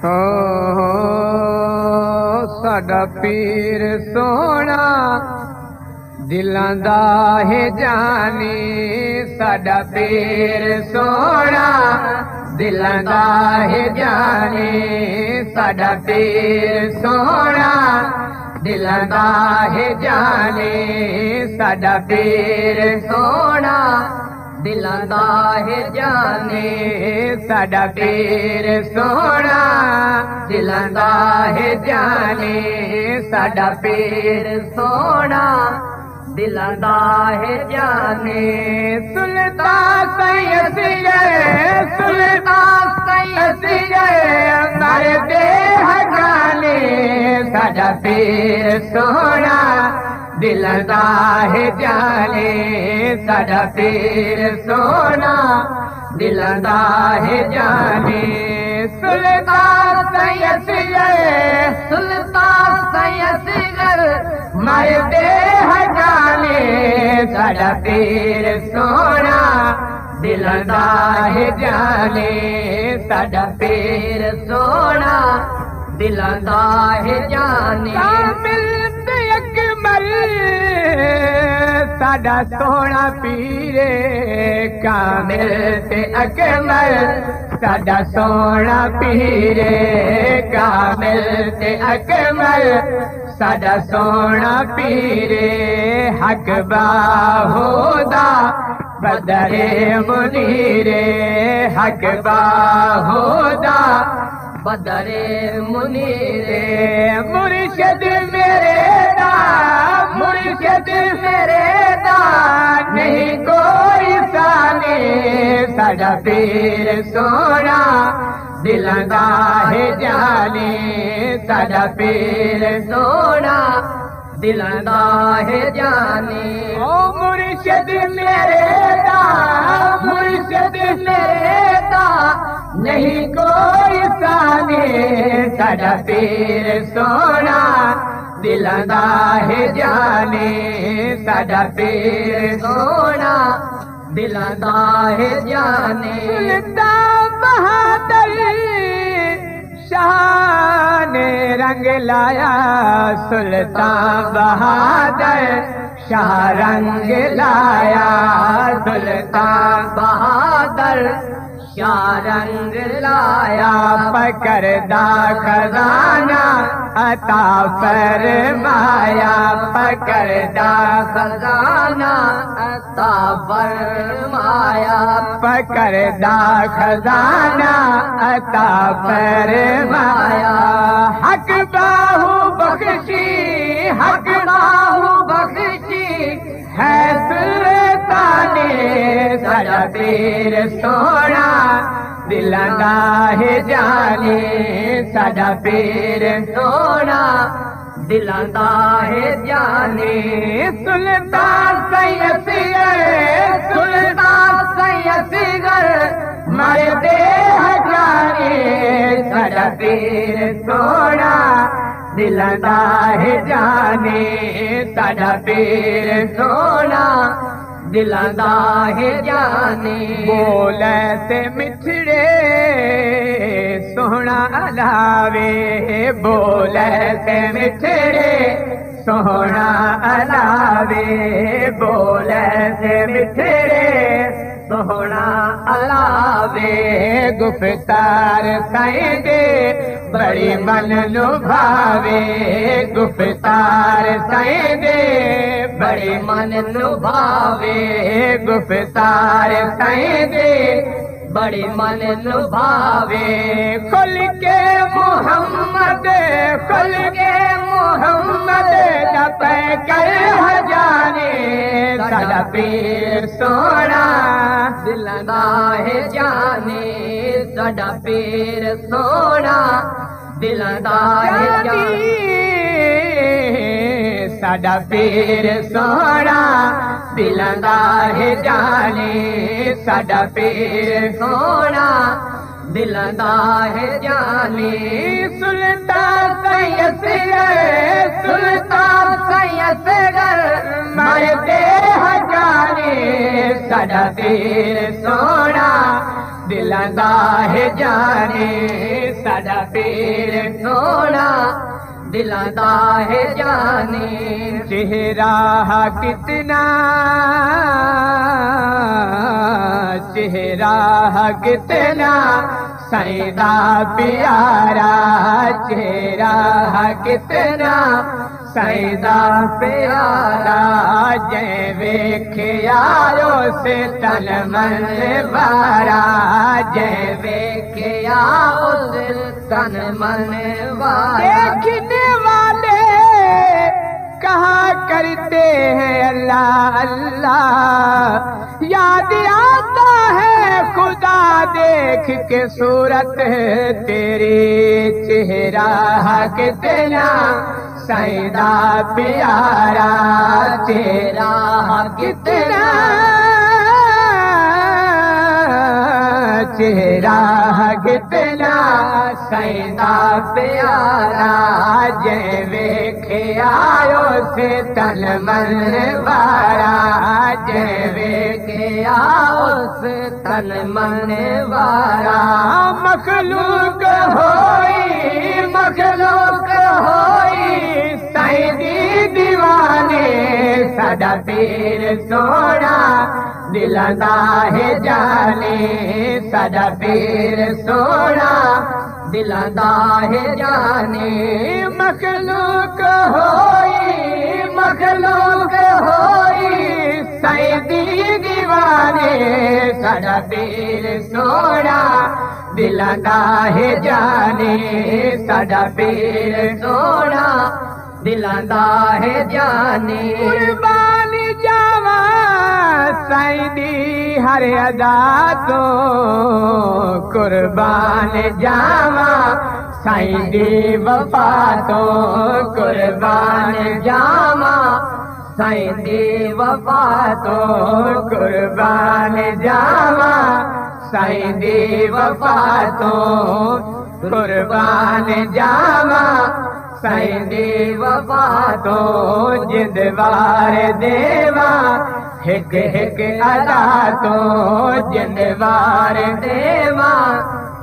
हो साडा पीर सोना दिलां दा है जानी, साडा पीर सोना दिलां दा है जानी, साडा पीर सोना दिलां दा है जानी, साडा पीर सोना दिलां दा है जानी, साडा पीर सोना दिलां दा है जानी, साडा पीर सोना दिलां दा है जानी। सुल्तान सैयद सुल्तान सैयद मारे दे हजाने, साडा पीर सोना दिलां दा है जाने, साडा पीर सोना दिलां दा है जाने। सुल्तान सैयद सुल्तान सैयद मारे दे हजाने, साडा पीर सोना दिलां दा है जाने, साडा पीर सोना दिलां दा है जाने। अकमल साडा सोना पीरे कामिल ते अकमल, साडा सोना पीरे कामिल ते अकमल, साडा सोना पीरे हक बाहुदा बदरे मुनीरे, हक बाहुदा बदरे मुनीरे। मुर्शिद मेरे दा मुर्शिद मेरे दा नहीं कोई साने, साडा पीर सोना दिलां दा है जाने, साडा पीर सोना दिलां दा है जाने। ओ मुर्शिद मेरे दा मुर्शिद मेरे दा नहीं कोई साने, साडा पीर सोना दिलां दा है जाने, साडा पीर सोना दिलां दा है जाने। सुल्तान बहादुर शाह ने रंग लाया, सुल्तान बहादुर शाह रंग लाया, सुल्तान बहादुर शाह रंग लाया। पकड़दा खजाना अता फरमाया, पकड़दा खजाना अता फरमाया, पकड़दा खजाना अता फरमाया। हक बाहु बख्शी हक बाहु बख्शी है सुल्ताने, साडा पीर सोना दिलां दा है जाने, साडा पीर सोना दिलां दा है जाने। सुल्तान सैयद सुल्तान सैयद मारे दे हजाने, साडा पीर सोना दिलां दा है जाने, साडा पीर सोना दिलां दा है जाने। बोले ते मिठड़े सोहना अलावे, बोले ते मिठड़े सोहना अलावे, बोले ते मिठड़े सोहना अलावे। गुफ्तार साईं बड़ी मन लुभावे, गुफ्तार साईं बड़ी मन लुभावे, गुफ्तार साईं बड़ी मन लुभावे। खुल के मोहम्मद खुल के मोहम्मद जप कर हजाने, साडा पीर सोना दिलां दा है जाने, साडा पीर सोना दिलां दा है जाने, साडा पीर सोना दिलां दा है जाने, साडा पीर सोना दिलां दा है जाने। सुल्तान सैयद सुल्तान सैयद मारे दे हजाने, साडा पीर सोना दिलां दा है जाने साडा पीर सोना दिलां दा है जाने चेहरा कितना सैदा प्यारा चेहरा कितना सैदा प्यारा जै वेख्या उस तन मन वारा जै वेख्या उस तन मन वारा देखने वाले कहा करते हैं अल्लाह अल्लाह याद आता है खुदा देख के सूरत तेरी चेहरा कितना सैदा प्यारा चेहरा कितना चेहरा कितना सैदा प्यारा जै वेख्या उस तन मन वारा जै वेख्या उस तन मन वारा मखलूक होई सैदी दीवाने साडा पीर सोना दिलां दा है जाने साडा पीर सोना दिलां दा है जाने मखलूक होई सैदी दीवाने साडा पीर सोना दिलां दा है जाने साडा पीर सोना दिलां दा है जाने कुर्बान जावा सैदी हर अदा तो कुर्बान जावा सैदी वफा तो कुर्बान जावा सैदी वफा तो कुर्बान जावा सैदी वफा तो कुर्बान जावा सैदी वफा तो जिंदवार देवा हिक हिक अदा तो जिंदवार देवा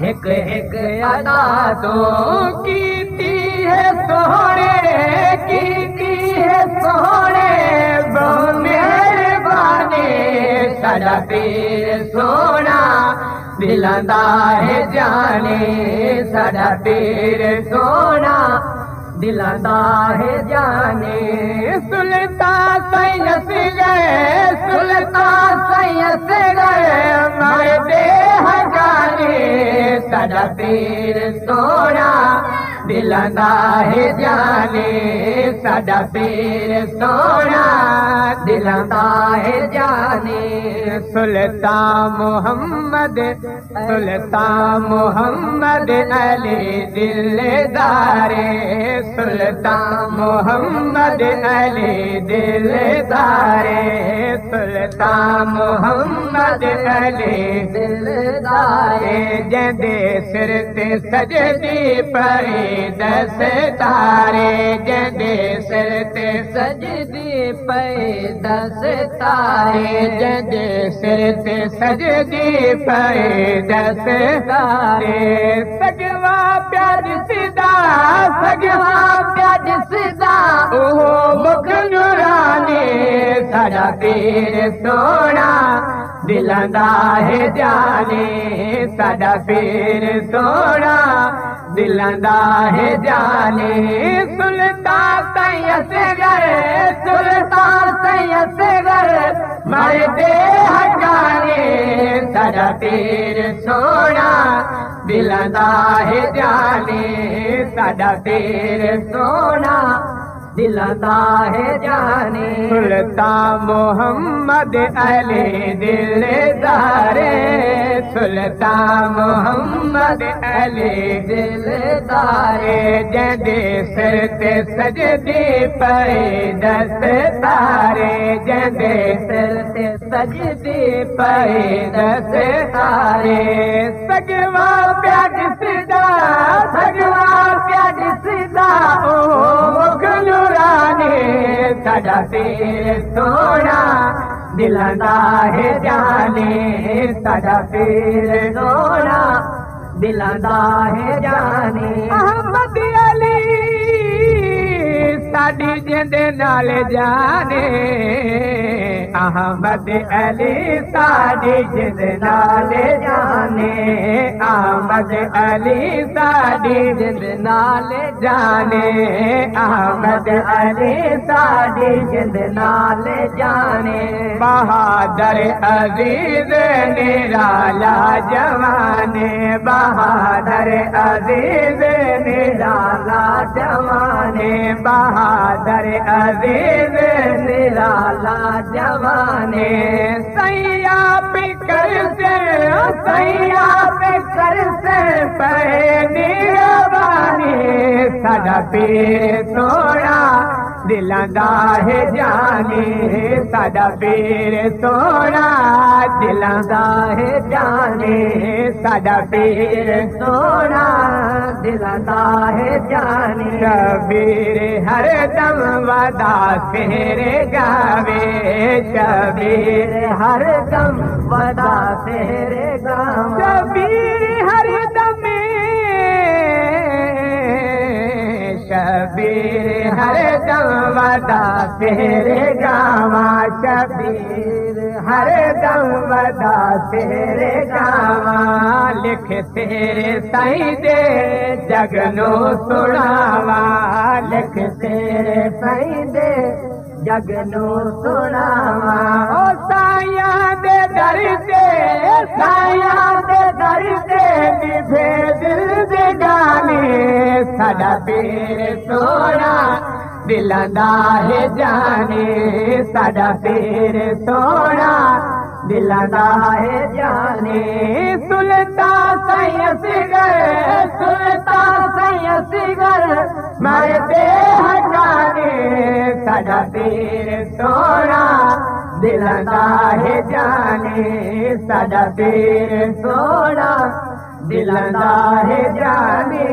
हिक हिक अदा तो कीती है सोहणे बहु मेहरबानी साडा पीर सोना दिलां दा है जाने साडा पीर सोना दिलां दा है जाने सुल्तान सैयद गए मारे बेहजाने साडा पीर सोना दिलां दा है जाने साडा पीर सोना दिलां दा है जाने सुल्तान मोहम्मद अली दिलदारे सुल्तान मोहम्मद अली दिलदारे सुल्तान मोहम्मद अली दिलदारे जंदे सिर ते सजदी पई दस्तारे जंदे सिर ते सजदी पई दस्तारे जंदे सिर ते सजदी पई दस्तारे सगवा प्यार सिदा ओहो मुख नूरानी साडा पीर सोना दिलां दा है जाने साडा पीर सोना दिलां दा है जाने सुल्तान सैयद गए मारे बेहजाने साडा पीर सोना दिलां दा है जाने साडा पीर सोना दिलां दा है जाने सुल्तान मोहम्मद अली दिलदारे सुल्तान मोहम्मद अली दिलदारे जंदे सिर ते सजदी पई दस्तारे जंदे सिर ते सजदी पई दस्तारे सगवा प्यार सिदा ओ साडा पीर सोना दिलंदा है जाने साडा पीर सोना दिलंदा है जाने अहमद अली साडी जिंद नाल जाने अहमद अली साडी जिंद नाल जाने अहमद अली साडी जिंद नाल जाने अहमद अली साडी जिंद नाल जाने बहादुर अजीज निराला जवाने बहादुर अजीज निराला जवाने बहादुर अजीज निराला जवाने सैया पे कर से निरवानी साडा पीर सोना दिलंदा है जाने साडा पीर सोना दिलंदा है जाने साडा पीर सोना दिलंदा है जाने शबीर हर दम वदा तेरे गावे शबीर हर दम वदा तेरे गावे शबीर हर दम शबीर हर दम वदा तेरे गावा शबीर हर दम वदा तेरे गावा लिख तेरे साईं दे जगनो सुनावा लिख तेरे साईं दे जगनो सुनावा ओ साया दे दर से निभे दिल दे गाने साडा पीर सोना दिलंदा है जाने साडा पीर सोना दिलंदा है जाने सुल्तान सैयदगर मरते हटाने साडा पीर सोना दिलंदा है जाने साडा पीर सोना दिलंदा है जाने